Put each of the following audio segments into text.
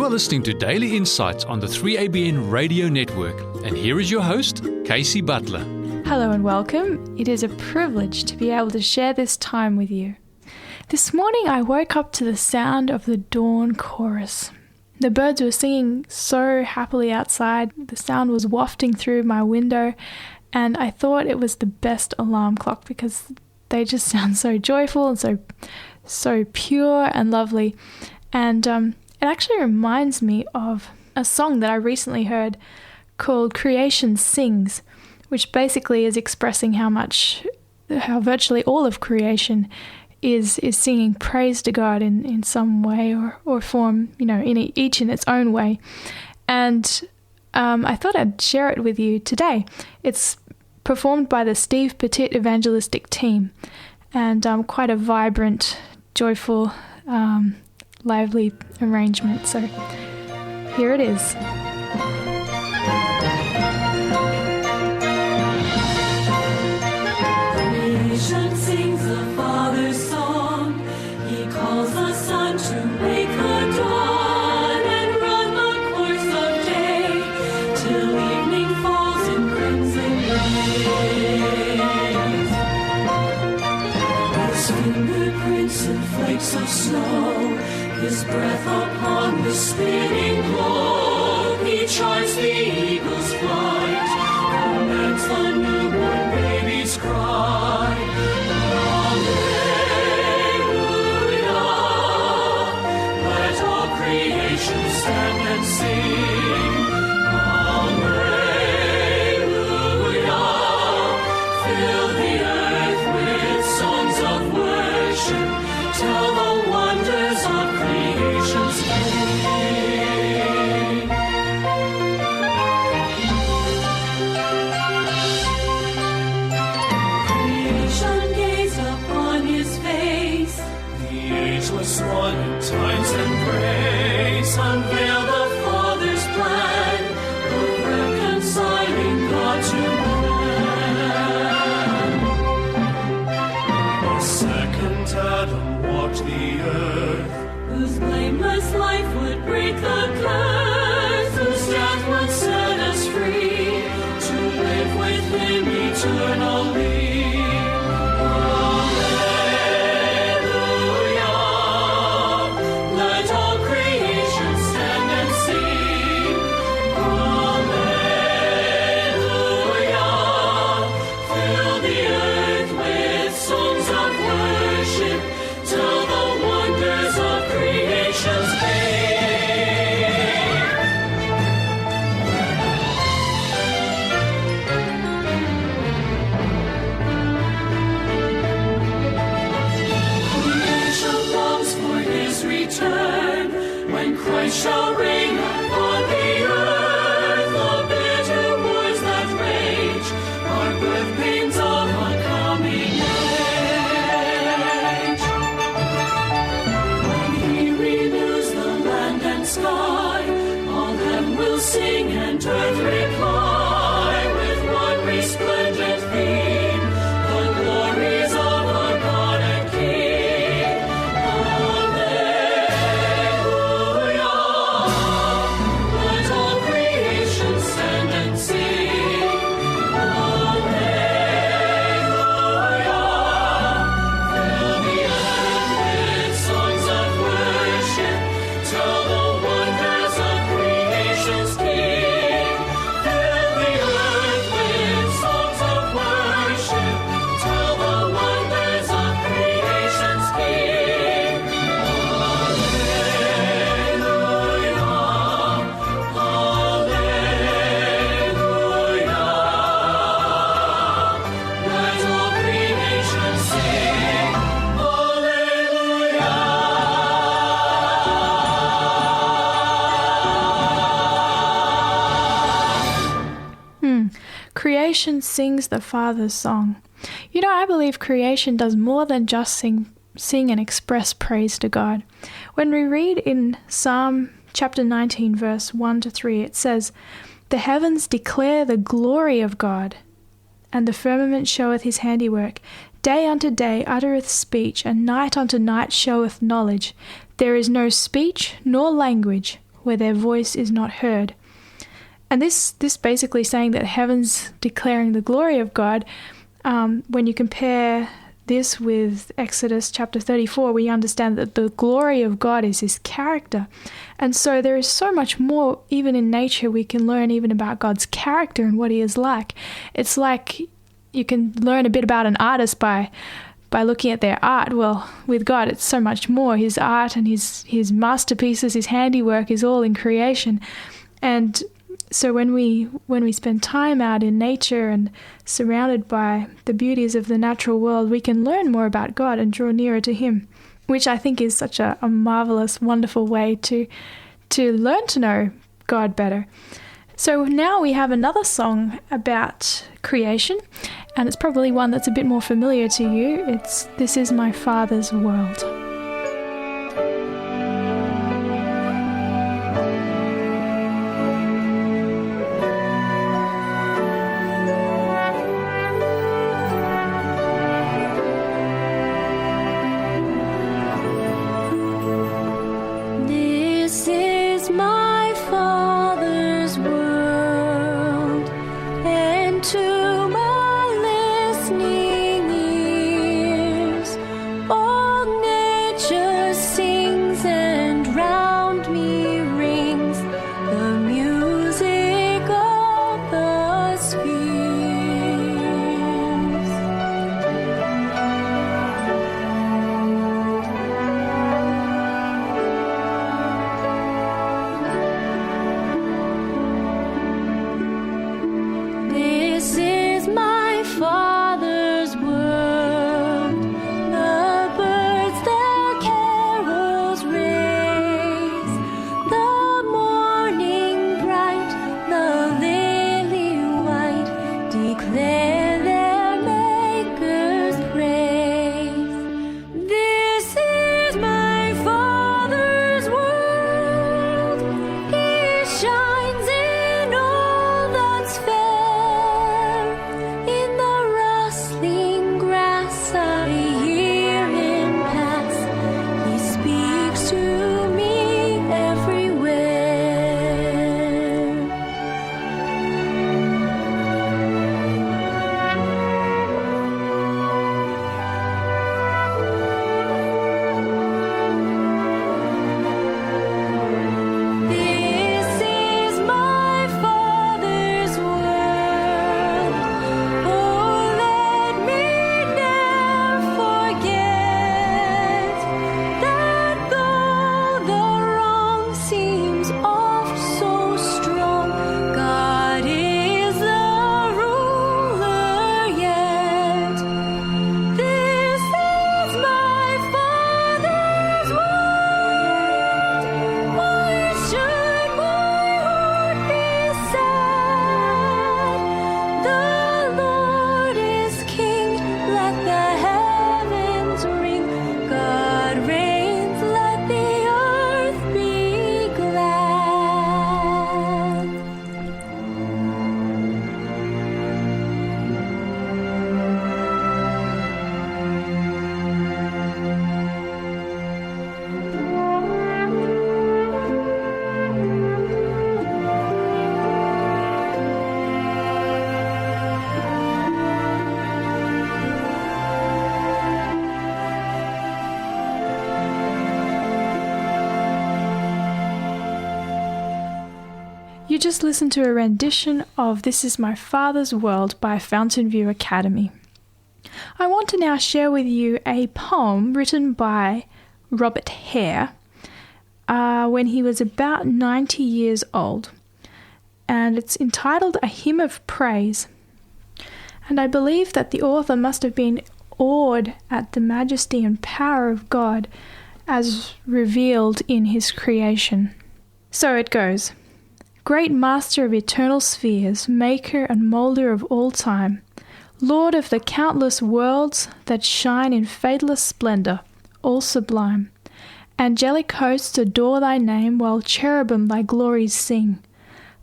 are listening to Daily Insights on the 3ABN Radio Network, and here is your host, Kaysie Butler. Hello and welcome. It is a privilege to be able to share this time with you. This morning I woke up to the sound of the dawn chorus. The birds were singing so happily outside. The sound was wafting through my window, and I thought it was the best alarm clock because they just sound so joyful and so pure and lovely. And it actually reminds me of a song that I recently heard called Creation Sings, which basically is expressing how virtually all of creation is singing praise to God in some way or form, each in its own way. And I thought I'd share it with you today. It's performed by the Steve Petit evangelistic team, and quite a vibrant, joyful, lively arrangement. So here it is. Creation sings the Father's song. He calls the sun to make the dawn and run the course of day till evening falls in crimson rays. His fingerprints and flakes of snow, His breath upon the spinning globe. He charts the eagle's flight, commands the newborn baby's cry. Creation stand and sing, Alleluia. Fill the earth with songs of worship, tell the wonders of creation's King. Creation gazed upon His face, the ageless one in time's embrace. Unveil the Father's plan of reconciling God to man. A second Adam walked the earth, whose blameless life would break the curse, whose death would set us free to live with Him eternally. Christ shall reign upon the earth. The bitter wars that rage are birth pains of a coming age. When He renews the land and sky, all heaven will sing and earth reply with one resplendent theme, the glories of our God and King. Creation sings the Father's song. I believe creation does more than just sing and express praise to God. When we read in Psalm chapter 19, verse 1-3, it says, "The heavens declare the glory of God, and the firmament showeth His handiwork. Day unto day uttereth speech, and night unto night showeth knowledge. There is no speech nor language where their voice is not heard. And this basically saying that heaven's declaring the glory of God. When you compare this with Exodus chapter 34, we understand that the glory of God is his character. And so there is so much more, even in nature, we can learn even about God's character and what he is like. It's like you can learn a bit about an artist by looking at their art. Well, with God, it's so much more. His art and his masterpieces, his handiwork is all in creation. And so when we spend time out in nature and surrounded by the beauties of the natural world, we can learn more about God and draw nearer to him, which I think is such a marvelous, wonderful way to learn to know God better. So now we have another song about creation, and it's probably one that's a bit more familiar to you. It's This Is My Father's World. This is my Father's world, and to my listening ears, all nature sings, and round me rings the music of the spheres. This is my Father's world, the birds their carols raise, the morning bright, the lily white, declare their Maker's praise. This is my Father's world, he shines in all that's fair, in the rustling grass I hear him pass, he speaks to me everywhere. This is my Father's world, oh let me ne'er forget that though the wrong seems oft so strong, God is the ruler yet. This is my Father's world, why should my heart be sad? The Lord is King, let the heavens ring. God reigns, let the earth be glad. You just listened to a rendition of This Is My Father's World by Fountain View Academy. I want to now share with you a poem written by Robert Hare when he was about 90 years old, and it's entitled A Hymn of Praise. And I believe that the author must have been awed at the majesty and power of God as revealed in his creation. So it goes. Great Master of eternal spheres, Maker and Moulder of all time, Lord of the countless worlds that shine in fadeless splendor, all sublime. Angelic hosts adore thy name, while cherubim thy glories sing.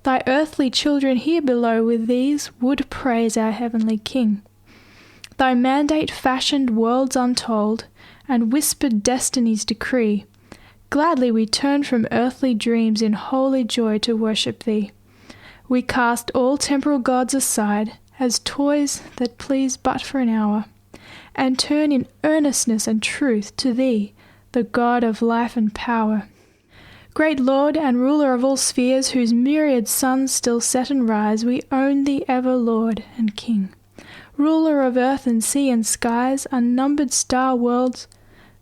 Thy earthly children here below with these would praise our heavenly King. Thy mandate fashioned worlds untold, and whispered destinies decree. Gladly we turn from earthly dreams in holy joy to worship thee. We cast all temporal gods aside as toys that please but for an hour, and turn in earnestness and truth to thee, the God of life and power. Great Lord and ruler of all spheres, whose myriad suns still set and rise, we own thee ever Lord and King. Ruler of earth and sea and skies, unnumbered star worlds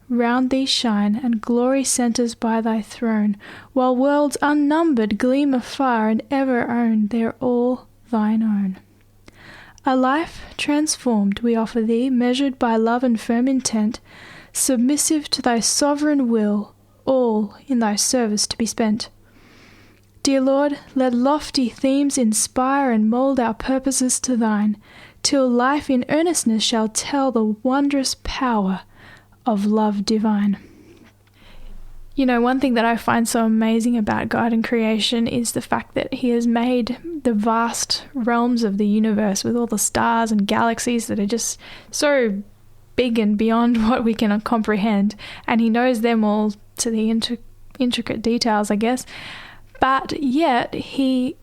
round thee shine, and glory centres by thy throne, while worlds unnumbered gleam afar and ever own, they're all thine own. A life transformed we offer thee, measured by love and firm intent, submissive to thy sovereign will, all in thy service to be spent. Dear Lord, let lofty themes inspire and mould our purposes to thine, till life in earnestness shall tell the wondrous power of love divine. You know, one thing that I find so amazing about God and creation is the fact that he has made the vast realms of the universe with all the stars and galaxies that are just so big and beyond what we can comprehend, and he knows them all to the intricate details, I guess. But yet he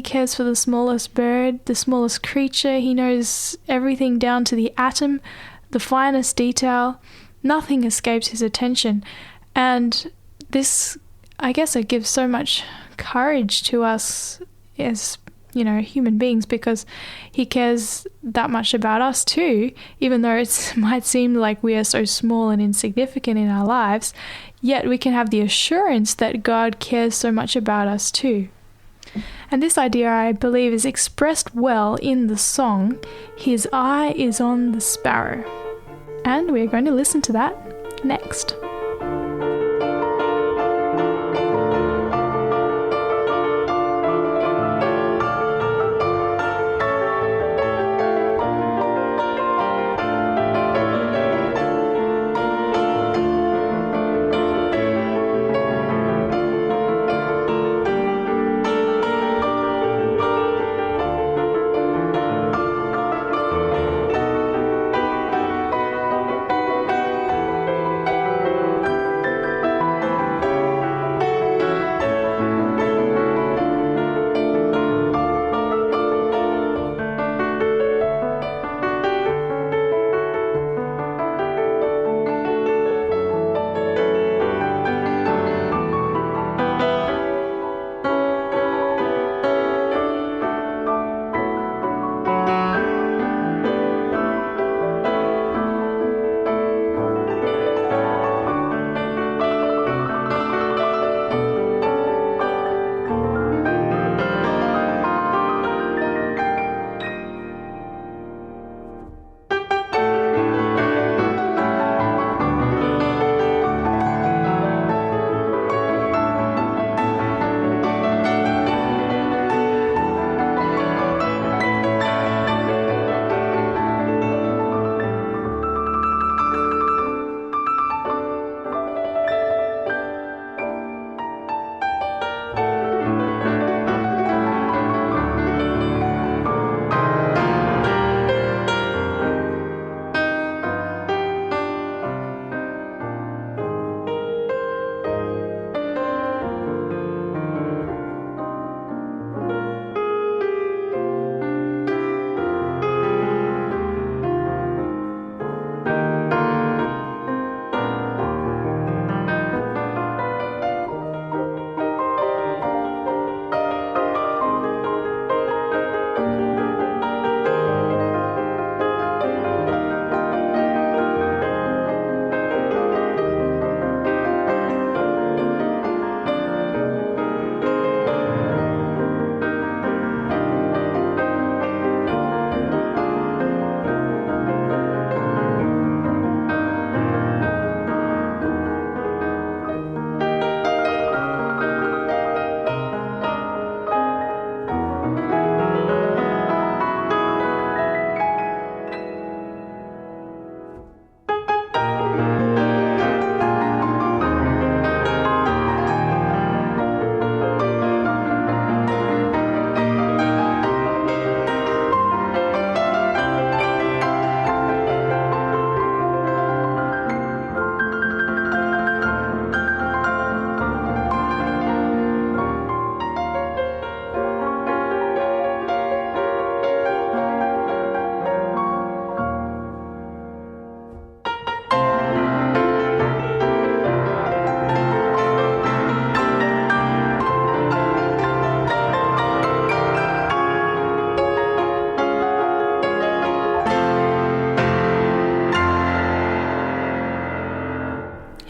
cares for the smallest bird, the smallest creature. He knows everything down to the atom, the finest detail. Nothing escapes his attention. And this, I guess, it gives so much courage to us as, human beings, because he cares that much about us too, even though it might seem like we are so small and insignificant in our lives, yet we can have the assurance that God cares so much about us too. And this idea, I believe, is expressed well in the song, "His Eye is on the Sparrow." And we're going to listen to that next.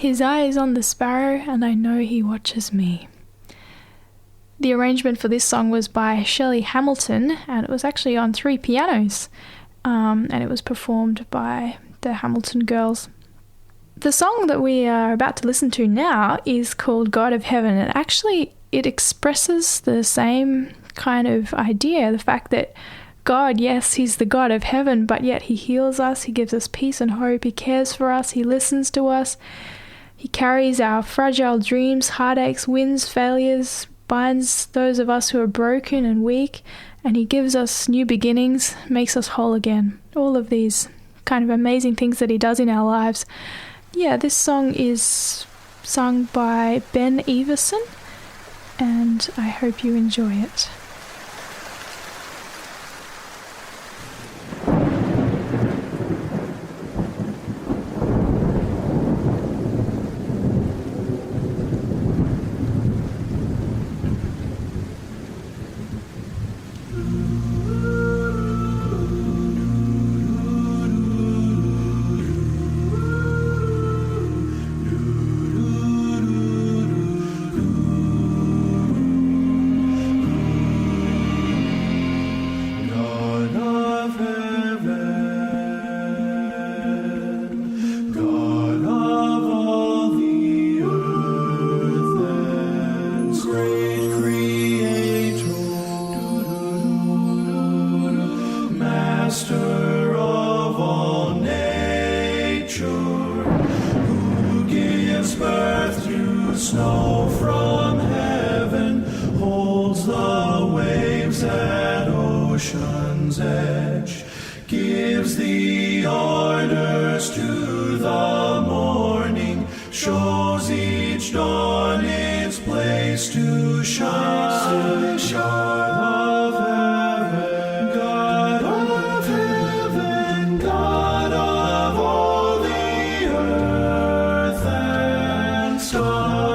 His eye is on the sparrow, and I know he watches me. The arrangement for this song was by Shelley Hamilton, and it was actually on 3 pianos, and it was performed by the Hamilton girls. The song that we are about to listen to now is called God of Heaven, and actually it expresses the same kind of idea, the fact that God, yes, he's the God of heaven, but yet he heals us, he gives us peace and hope, he cares for us, he listens to us, he carries our fragile dreams, heartaches, wins, failures, binds those of us who are broken and weak, and he gives us new beginnings, makes us whole again. All of these kind of amazing things that he does in our lives. Yeah, this song is sung by Ben Everson, and I hope you enjoy it. Snow from heaven holds the waves at ocean's edge, gives the orders to the morning, shows each dawn its place to shine. God of heaven, God of all the earth and stars.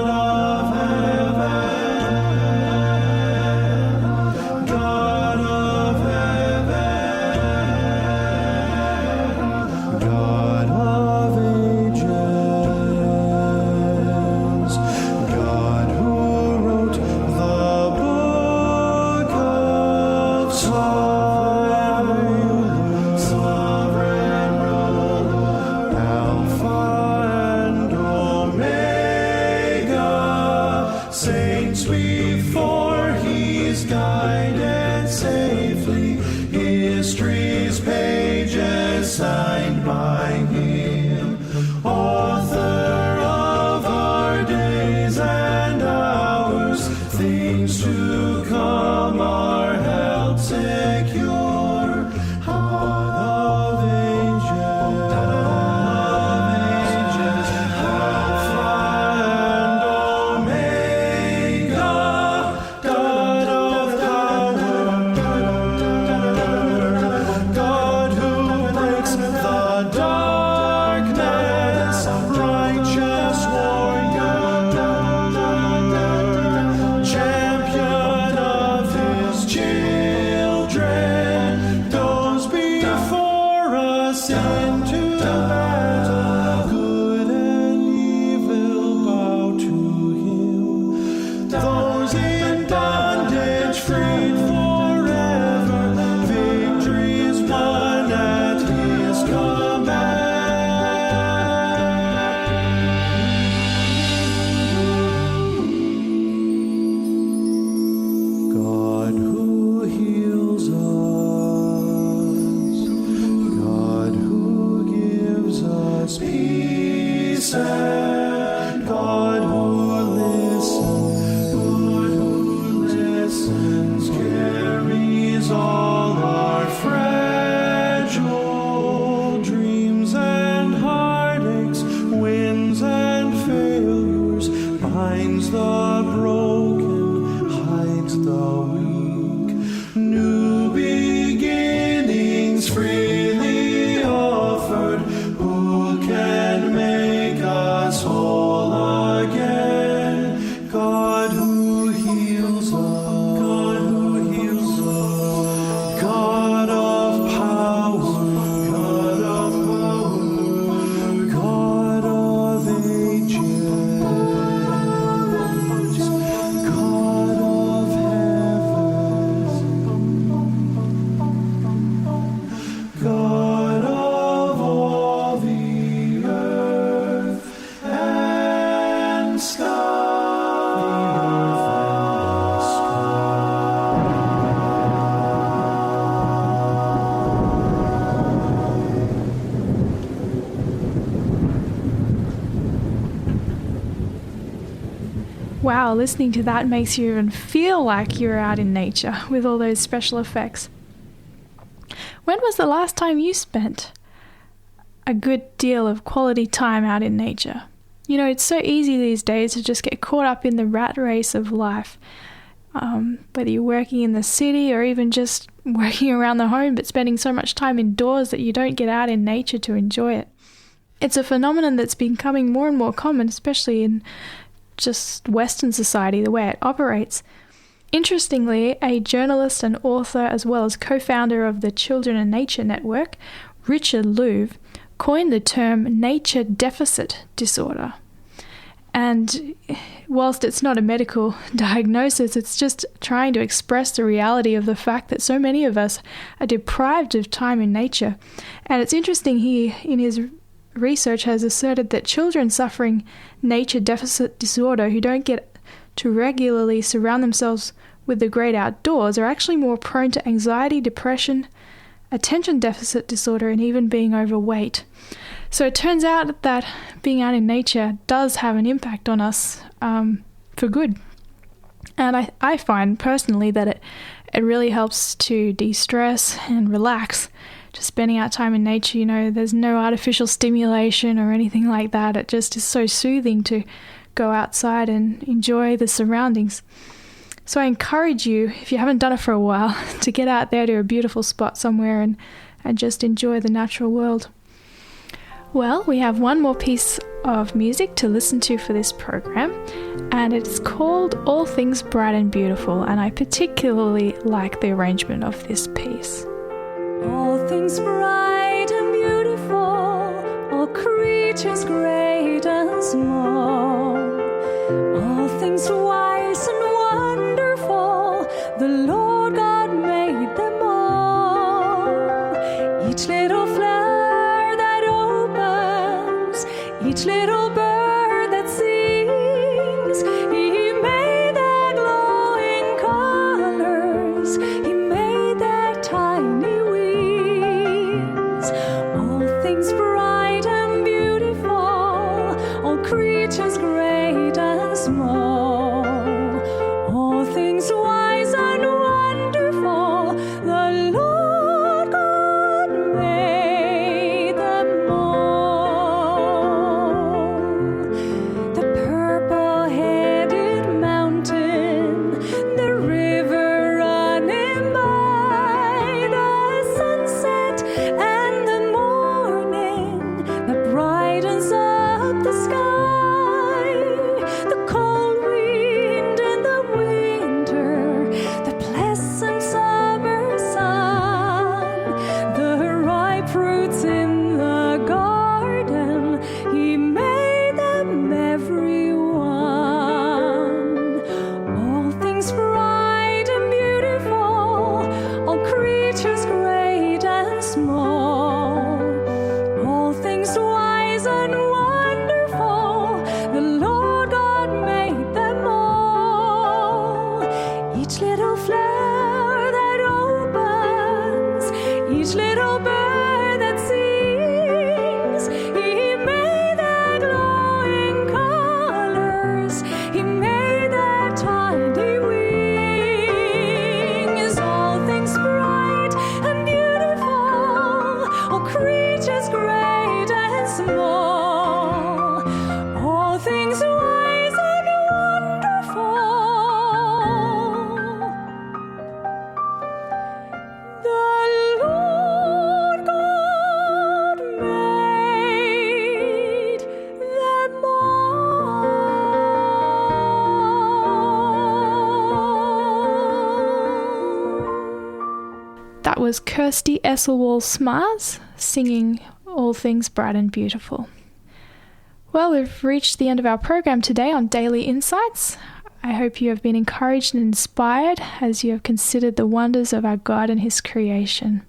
History's pages signed by him, author of our days and hours, things to come are held secure. God of ages, Alpha and Omega, God of power, God who breaks the darkness, righteous warrior, champion of his children, goes before us into battle. Good and evil bow to him. Those in bondage freed forever. Victory is won at his command. God who heals us, God who gives us peace, and God who listens, carries all our fragile dreams and heartaches, wins and failures, binds the broken, hides the weak, new beginnings freely offered. Who can make us whole? Wow, listening to that makes you even feel like you're out in nature with all those special effects. When was the last time you spent a good deal of quality time out in nature? You know, it's so easy these days to just get caught up in the rat race of life. Whether you're working in the city or even just working around the home, but spending so much time indoors that you don't get out in nature to enjoy it. It's a phenomenon that's becoming more and more common, especially in just Western society, the way it operates. Interestingly, a journalist and author as well as co-founder of the Children and Nature Network, Richard Louv, coined the term nature deficit disorder. And whilst it's not a medical diagnosis, it's just trying to express the reality of the fact that so many of us are deprived of time in nature. And it's interesting, he, in his research, has asserted that children suffering nature deficit disorder who don't get to regularly surround themselves with the great outdoors are actually more prone to anxiety, depression, attention deficit disorder, and even being overweight. So it turns out that being out in nature does have an impact on us for good. And I find personally that it really helps to de-stress and relax. Just spending out time in nature, you know, there's no artificial stimulation or anything like that. It just is so soothing to go outside and enjoy the surroundings. So I encourage you, if you haven't done it for a while, to get out there to a beautiful spot somewhere and just enjoy the natural world. Well, we have one more piece of music to listen to for this program, and it's called All Things Bright and Beautiful, and I particularly like the arrangement of this piece. All things bright and beautiful, all creatures great and small, all things wise and wonderful, the Lord God made them all. Each little flower that opens, each little bird that sings, He made their glowing colors, He made their tiny wings. All things bright and beautiful, all creatures great and small, all things wise and wonderful, the Lord God made them all. The purple-headed mountain, the river running by, the sunset and the morning that brightens up the sky, the cold wind in the winter, the pleasant summer sun, the ripe fruits in the garden, He made them every one. All things bright and beautiful, all creatures great and small, all things wise and wonderful, the Lord God made them all. Each little flower that opens, each little bird that sings, He made their glowing colors, He made their tiny wings. All things bright and beautiful, all creatures great and small, all things wise and wonderful, the Lord God made them all. That was Kirsty Esselwall-Smars singing All Things Bright and Beautiful. Well, we've reached the end of our program today on Daily Insights. I hope you have been encouraged and inspired as you have considered the wonders of our God and His creation.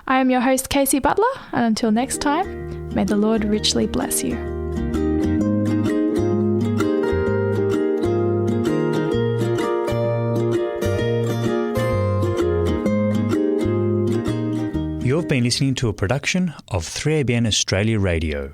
I am your host, Kaysie Butler, and until next time, may the Lord richly bless you. You've been listening to a production of 3ABN Australia Radio.